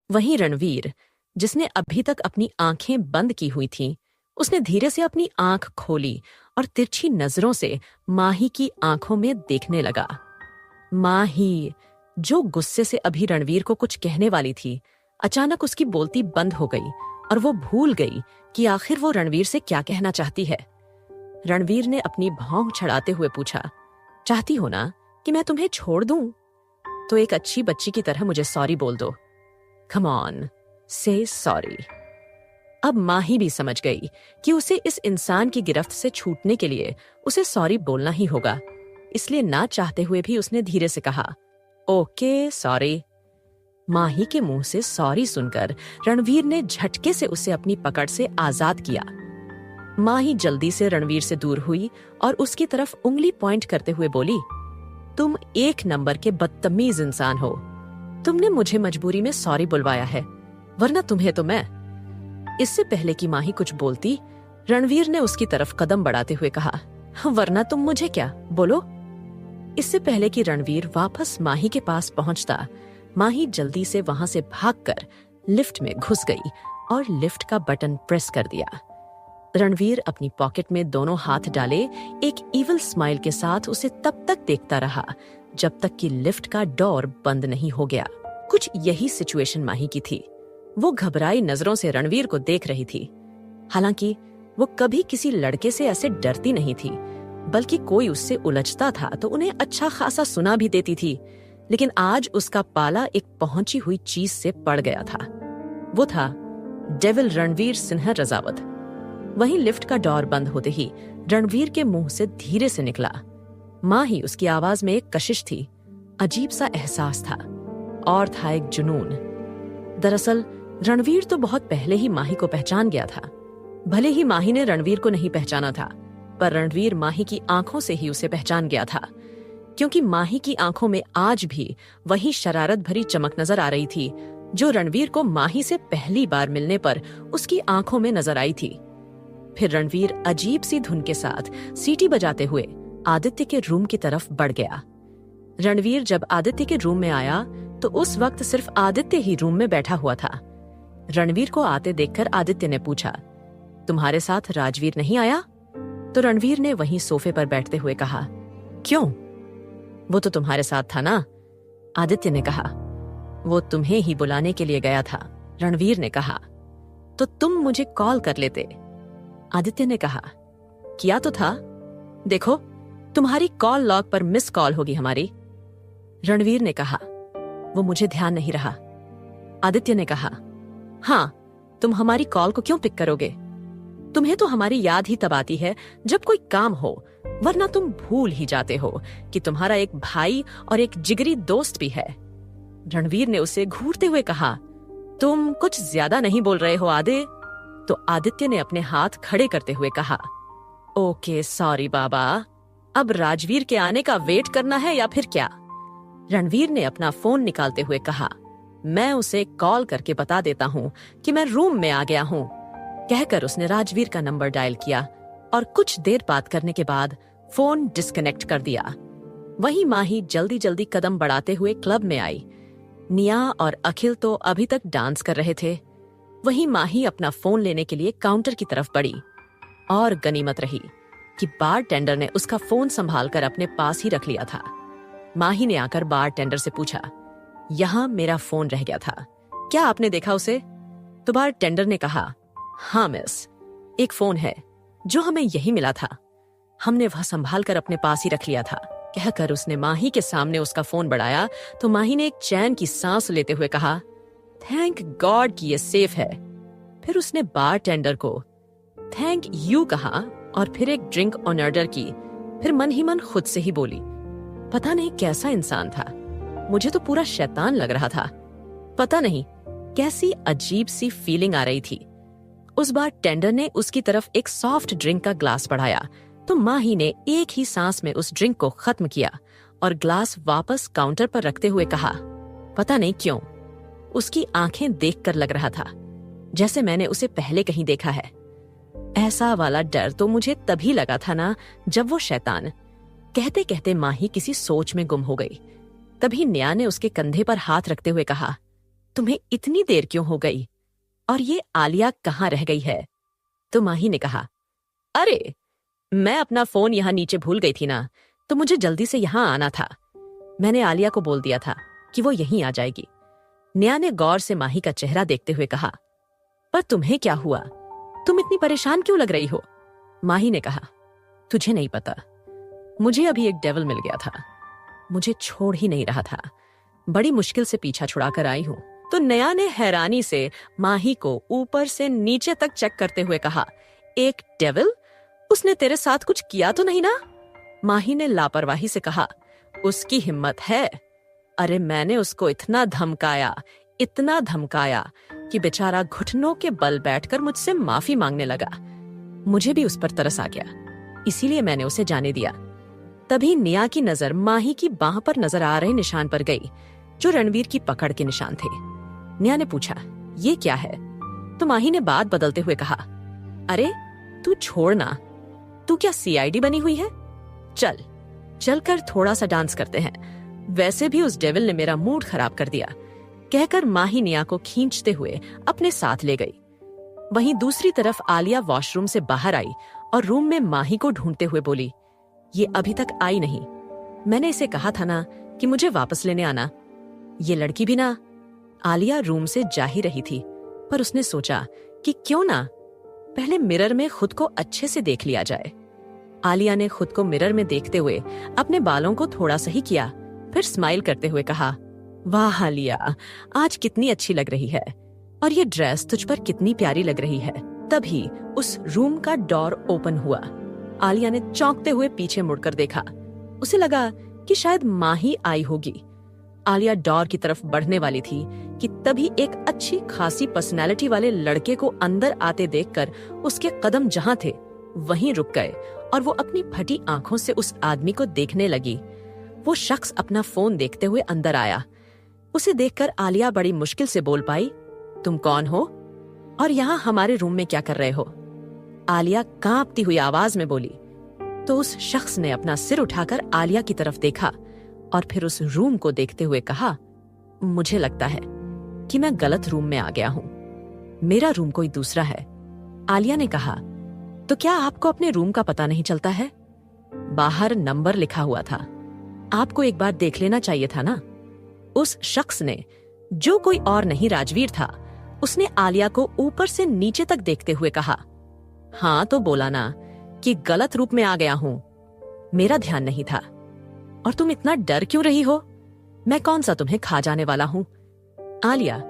वहीं रणवीर, जिसने अभी तक अपनी आंखें बंद की हुई थीं, उसने धीरे से अपनी आंख खोली और तिरछी नजरों से माही की आंखों में देखने लगा। माही, जो गुस्से से अभी रणवीर को कुछ कहने वाली थी, अचानक उसकी बोलती बंद हो गई और वो भूल गई कि आखिर वो रणवीर से क्या कहना चाहती है। रणवीर ने अपनी भौं छड़ाते हुए पूछा, चाहती हो ना कि मैं तुम्हें छोड़ दूं? तो एक अच्छी बच्ची की तरह मुझे सॉरी बोल दो। कम ऑन, से सॉरी। अब माही भी समझ गई कि उसे इस इंसान की गिरफ्त से छूटने के लिए उसे सॉरी बोलना ही होगा, इसलिए ना चाहते हुए भी उसने धीरे से कहा, ओके सॉरी। माही के मुंह से सॉरी सुनकर रणवीर ने झटके से उसे अपनी पकड़ से आजाद किया। माही जल्दी से रणवीर से दूर हुई और उसकी तरफ उंगली पॉइंट करते हुए बोली, तुम एक नंबर के बदतमीज इंसान हो। तुमने मुझे मजबूरी में सॉरी बुलवाया है, वरना तुम्हें तो मैं। इससे पहले कि माही कुछ बोलती, रणवीर ने उसकी तरफ कदम बढ़ाते हुए कहा, वरना तुम मुझे क्या, बोलो। इससे पहले कि रणवीर वापस माही के पास पहुंचता, माही जल्दी से वहां से भागकर लिफ्ट में घुस गई और लिफ्ट का बटन प्रेस कर दिया। रणवीर अपनी पॉकेट में दोनों हाथ डाले एक इविल स्माइल के साथ उसे तब तक देखता रहा जब तक कि लिफ्ट का डोर बंद नहीं हो गया। कुछ यही सिचुएशन माही की थी। वो घबराई नजरों से रणवीर को देख रही थी। हालांकि वो कभी किसी लड़के से ऐसे डरती नहीं थी, बल्कि कोई उससे उलझता था तो उन्हें अच्छा खासा सुना भी देती थी। लेकिन आज उसका पाला एक पहुंची हुई चीज से पड़ गया था। वो था डेविल रणवीर सिन्हा रजावत। वहीं लिफ्ट का डोर बंद होते ही रणवीर के मुंह से धीरे से निकला, माही, उसकी आवाज में एक कशिश थी, अजीब सा एहसास था और था एक जुनून। दरअसल रणवीर तो बहुत पहले ही माही को पहचान गया था। भले ही माही ने रणवीर को नहीं पहचाना था, पर रणवीर माही की आंखों से ही उसे पहचान गया था, क्योंकि माही की आंखों में आज भी वही शरारत भरी चमक नजर आ रही थी जो रणवीर को माही से पहली बार मिलने पर उसकी आंखों में नजर आई थी। फिर रणवीर अजीब सी धुन के साथ सीटी बजाते हुए आदित्य के रूम की तरफ बढ़ गया। रणवीर जब आदित्य के रूम में आया तो उस वक्त सिर्फ आदित्य ही रूम में बैठा हुआ था। रणवीर को आते देखकर आदित्य ने पूछा, तुम्हारे साथ राजवीर नहीं आया? तो रणवीर ने वहीं सोफे पर बैठते हुए कहा, क्यों? वो तो तुम्हारे साथ था ना? आदित्य ने कहा। वो तुम्हें ही बुलाने के लिए गया था, रणवीर ने कहा। तो तुम मुझे कॉल कर लेते, आदित्य ने कहा। किया तो था, देखो तुम्हारी कॉल लॉग पर मिस कॉल होगी हमारी, रणवीर ने कहा। वो मुझे ध्यान नहीं रहा, आदित्य ने कहा। हाँ, तुम हमारी कॉल को क्यों पिक करोगे? तुम्हें तो हमारी याद ही तब आती है जब कोई काम हो, वरना तुम भूल ही जाते हो कि तुम्हारा एक भाई और एक जिगरी दोस्त भी है, रणवीर ने उसे घूरते हुए कहा। तुम कुछ ज्यादा नहीं बोल रहे हो आदे? तो आदित्य ने अपने हाथ खड़े करते हुए कहा, ओके सॉरी बाबा, अब राजवीर के आने का वेट करना है या फिर क्या? रणवीर ने अपना फोन निकालते हुए कहा, मैं उसे कॉल करके बता देता हूँ कि मैं रूम में आ गया हूँ। कहकर उसने राजवीर का नंबर डायल किया और कुछ देर बात करने के बाद फोन डिस्कनेक्ट कर दिया। वहीं माही जल्दी जल्दी कदम बढ़ाते हुए क्लब में आई। निया और अखिल तो अभी तक डांस कर रहे थे। वहीं माही अपना फोन लेने के लिए काउंटर की तरफ बढ़ी और गनीमत रही कि बार टेंडर ने उसका फोन संभालकर अपने पास ही रख लिया था। माही ने आकर बार टेंडर से पूछा, यहां मेरा फोन रह गया था, क्या आपने देखा उसे? तो बार टेंडर ने कहा, हाँ मिस, एक फोन है जो हमें यही मिला था, हमने वह संभाल कर अपने पास ही रख लिया था। कहकर उसने माही के सामने उसका फोन बढ़ाया तो माही ने एक चैन की सांस लेते हुए कहा, थैंक गॉड कि ये सेफ है। फिर उसने बार टेंडर को थैंक यू कहा और फिर एक ड्रिंक ऑन ऑर्डर की। फिर मन ही मन खुद से ही बोली, पता नहीं कैसा इंसान था, मुझे तो पूरा शैतान लग रहा था। पता नहीं कैसी अजीब सी फीलिंग आ रही थी। उस बार टेंडर ने उसकी तरफ एक सॉफ्ट ड्रिंक का ग्लास बढ़ाया तो माही ने एक ही सांस में उस ड्रिंक को खत्म किया और ग्लास वापस काउंटर पर रखते हुए कहा, पता नहीं क्यों उसकी आंखें देखकर लग रहा था जैसे मैंने उसे पहले कहीं देखा है। ऐसा वाला डर तो मुझे तभी लगा था ना जब वो शैतान। कहते कहते माही किसी सोच में गुम हो गई। तभी निया ने उसके कंधे पर हाथ रखते हुए कहा, तुम्हें इतनी देर क्यों हो गई? और ये आलिया कहाँ रह गई है? तो माही ने कहा, अरे मैं अपना फोन यहाँ नीचे भूल गई थी ना, तो मुझे जल्दी से यहाँ आना था। मैंने आलिया को बोल दिया था कि वो यहीं आ जाएगी। नेहा ने गौर से माही का चेहरा देखते हुए कहा, पर तुम्हें क्या हुआ? तुम इतनी परेशान क्यों लग रही हो? माही ने कहा, तुझे नहीं पता, मुझे अभी एक डेविल मिल गया था। मुझे छोड़ ही नहीं रहा था। बड़ी मुश्किल से पीछा छुड़ाकर आई हूं। तो नेहा ने हैरानी से माही को ऊपर से नीचे तक चेक करते हुए कहा, एक डेविल? उसने तेरे साथ कुछ किया तो नहीं ना? माही ने लापरवाही से कहा, उसकी हिम्मत है। अरे मैंने उसको इतना धमकाया कि बेचारा घुटनों के बल बैठकर मुझसे माफी मांगने लगा। मुझे भी उस पर तरस आ गया, इसीलिए मैंने उसे जाने दिया। तभी नेहा की नजर माही की बाह पर नजर आ रहे निशान पर गई, जो रणवीर की पकड़ के निशान थे। नेहा ने पूछा, ये क्या है? तो माही ने बात बदलते हुए कहा, अरे तू छोड़ना, तू क्या सीआईडी बनी हुई है? चल कर थोड़ा सा डांस करते हैं। वैसे भी उस डेविल ने मेरा मूड खराब कर दिया। कहकर माही नेहा को खींचते हुए अपने साथ ले गई। वहीं दूसरी तरफ आलिया वॉशरूम से बाहर आई और रूम में माही को ढूंढते हुए बोली, ये अभी तक आई नहीं। मैंने इसे कहा था ना कि मुझे वापस लेने आना। ये लड़की भी ना। आलिया रूम से जा ही रही थी, पर उसने सोचा कि क्यों ना पहले मिरर में खुद को अच्छे से देख लिया जाए। आलिया ने खुद को मिरर में देखते हुए अपने बालों को थोड़ा सही किया, फिर स्माइल करते हुए कहा, वाह आलिया, आज कितनी अच्छी लग रही है, और ये ड्रेस तुझ पर कितनी प्यारी लग रही है। तभी उस रूम का डोर ओपन हुआ। आलिया ने चौंकते हुए पीछे मुड़कर देखा। उसे लगा कि शायद माही आई होगी। आलिया डोर की तरफ बढ़ने वाली थी कि तभी एक अच्छी खासी पर्सनैलिटी वाले लड़के को अंदर आते देखकर उसके कदम जहां थे वहीं रुक गए और वो अपनी फटी आंखों से उस आदमी को देखने लगी। वो शख्स अपना फोन देखते हुए अंदर आया। उसे देखकर आलिया बड़ी मुश्किल से बोल पाई, तुम कौन हो और यहाँ हमारे रूम में क्या कर रहे हो? आलिया कांपती हुई आवाज में बोली। तो उस शख्स ने अपना सिर उठाकर आलिया की तरफ देखा और फिर उस रूम को देखते हुए कहा, मुझे लगता है कि मैं गलत रूम में आ गया हूं। मेरा रूम कोई दूसरा है। आलिया ने कहा, तो क्या आपको अपने रूम का पता नहीं चलता है? बाहर नंबर लिखा हुआ था, आपको एक बार देख लेना चाहिए था ना। उस शख्स ने, जो कोई और नहीं राजवीर था, उसने आलिया को ऊपर से नीचे तक देखते हुए कहा, हाँ तो बोला ना कि गलत रूप में आ गया हूं। मेरा ध्यान नहीं था। और तुम इतना डर क्यों रही हो? मैं कौन सा तुम्हें खा जाने वाला हूं? आलिया,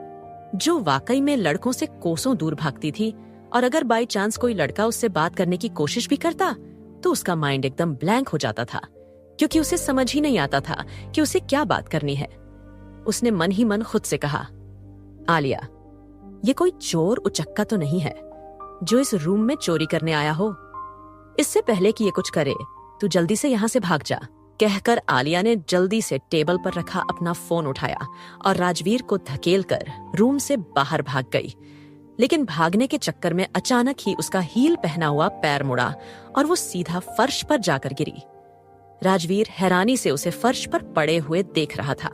जो वाकई में लड़कों से कोसों दूर भागती थी, और अगर बाई चांस कोई लड़का उससे बात करने की कोशिश भी करता तो उसका माइंड एकदम ब्लैंक हो जाता था, क्योंकि उसे समझ ही नहीं आता था कि उसे क्या बात करनी है। उसने मन ही मन खुद से कहा, आलिया, ये कोई चोर उचक्का तो नहीं है जो इस रूम में चोरी करने आया हो। इससे पहले कि ये कुछ करे, तू जल्दी से यहाँ से भाग जा। कहकर आलिया ने जल्दी से टेबल पर रखा अपना फोन उठाया और राजवीर को धकेलकर रूम से बाहर भाग गई। लेकिन भागने के चक्कर में अचानक ही उसका हील पहना हुआ पैर मुड़ा और वो सीधा फर्श पर जाकर गिरी। राजवीर हैरानी से उसे फर्श पर पड़े हुए देख रहा था।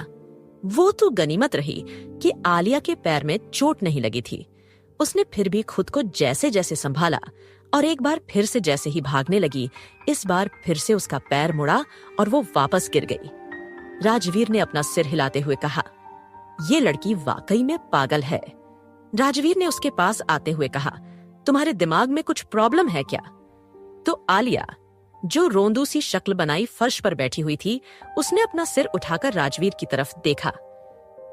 वो तो गनीमत रही कि आलिया के पैर में चोट नहीं लगी थी। उसने फिर भी खुद को जैसे जैसे संभाला और एक बार फिर से जैसे ही भागने लगी, इस बार फिर से उसका पैर मुड़ा और वो वापस गिर गई। राजवीर ने अपना सिर हिलाते हुए कहा, ये लड़की वाकई में पागल है। राजवीर ने उसके पास आते हुए कहा, तुम्हारे दिमाग में कुछ प्रॉब्लम है क्या? तो आलिया, जो रोंदू सी शक्ल बनाई फर्श पर बैठी हुई थी, उसने अपना सिर उठाकर राजवीर की तरफ देखा।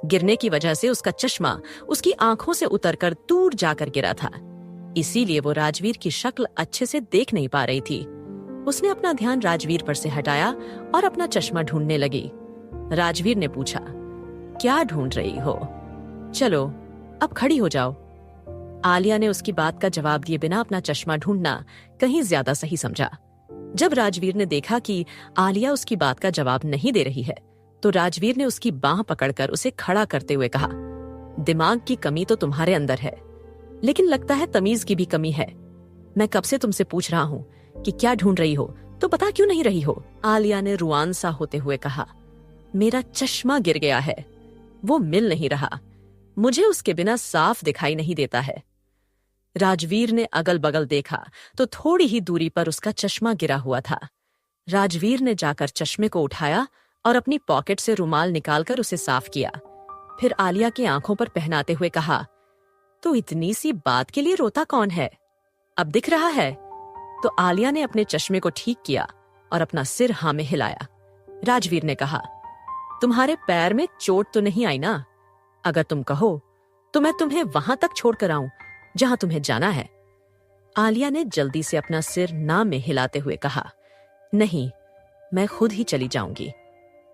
गिरने की वजह से उसका चश्मा उसकी आंखों से उतरकर दूर जाकर गिरा था, इसीलिए वो राजवीर की शक्ल अच्छे से देख नहीं पा रही थी। उसने अपना ध्यान राजवीर पर से हटाया और अपना चश्मा ढूंढने लगी। राजवीर ने पूछा, क्या ढूंढ रही हो? चलो अब खड़ी हो जाओ। आलिया ने उसकी बात का जवाब दिए बिना अपना चश्मा ढूंढना कहीं ज्यादा सही समझा। जब राजवीर ने देखा कि आलिया उसकी बात का जवाब नहीं दे रही है, तो राजवीर ने उसकी बांह पकड़कर उसे खड़ा करते हुए कहा, दिमाग की कमी तो तुम्हारे अंदर है, लेकिन लगता है तमीज की भी कमी है। मैं कब से तुमसे पूछ रहा हूँ कि क्या ढूंढ रही हो, तो बता क्यों नहीं रही हो? आलिया ने रुआन सा होते हुए कहा, मेरा चश्मा गिर गया है, वो मिल नहीं रहा। मुझे उसके बिना साफ दिखाई नहीं देता है। राजवीर ने अगल बगल देखा तो थोड़ी ही दूरी पर उसका चश्मा गिरा हुआ था। राजवीर ने जाकर चश्मे को उठाया और अपनी पॉकेट से रुमाल निकालकर उसे साफ किया। फिर आलिया की आंखों पर पहनाते हुए कहा, तो इतनी सी बात के लिए रोता कौन है? अब दिख रहा है? तो आलिया ने अपने चश्मे को ठीक किया और अपना सिर हाँ में हिलाया। राजवीर ने कहा, तुम्हारे पैर में चोट तो नहीं आई ना? अगर तुम कहो तो मैं तुम्हें वहां तक छोड़कर आऊं जहां तुम्हें जाना है। आलिया ने जल्दी से अपना सिर ना में हिलाते हुए कहा, नहीं, मैं खुद ही चली जाऊंगी।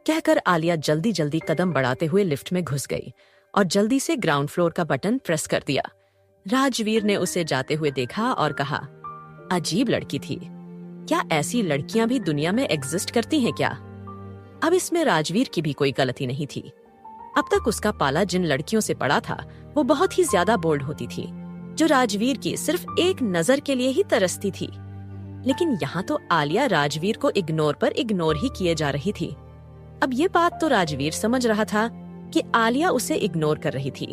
कहकर आलिया जल्दी जल्दी कदम बढ़ाते हुए लिफ्ट में घुस गई और जल्दी से ग्राउंड फ्लोर का बटन प्रेस कर दिया। राजवीर ने उसे जाते हुए देखा और कहा, अजीब लड़की थी। क्या ऐसी लड़कियां भी दुनिया में एग्जिस्ट करती हैं क्या? अब इसमें राजवीर की भी कोई गलती नहीं थी। अब तक उसका पाला जिन लड़कियों से पड़ा था वो बहुत ही ज्यादा बोल्ड होती थी, जो राजवीर की सिर्फ एक नजर के लिए ही तरसती थी। लेकिन यहाँ तो आलिया राजवीर को इग्नोर पर इग्नोर ही किए जा रही थी। अब ये बात तो राजवीर समझ रहा था कि आलिया उसे इग्नोर कर रही थी,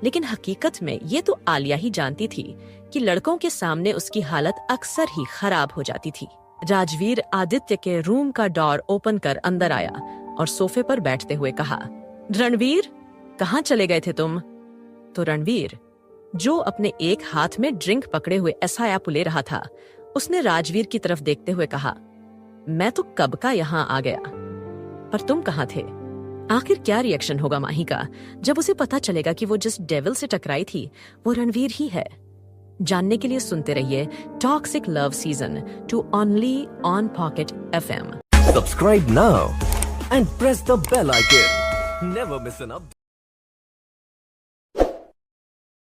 लेकिन हकीकत में ये तो आलिया ही जानती थी कि लड़कों के सामने उसकी हालत अक्सर ही खराब हो जाती थी। राजवीर आदित्य के रूम का डोर ओपन कर अंदर आया और सोफे पर बैठते हुए कहा, रणवीर, कहाँ चले गए थे तुम? तो रणवीर, जो अपने एक हाथ में ड्रिंक पकड़े हुए ऐसा ले रहा था, उसने राजवीर की तरफ देखते हुए कहा, मैं तो कब का यहाँ आ गया, पर तुम कहाँ थे? आखिर क्या रिएक्शन होगा माही का जब उसे पता चलेगा कि वो जिस डेविल से टकराई थी वो रणवीर ही है? जानने के लिए सुनते रहिए toxic love season 2 only on pocket FM। Subscribe now and press the bell icon. Never miss an update.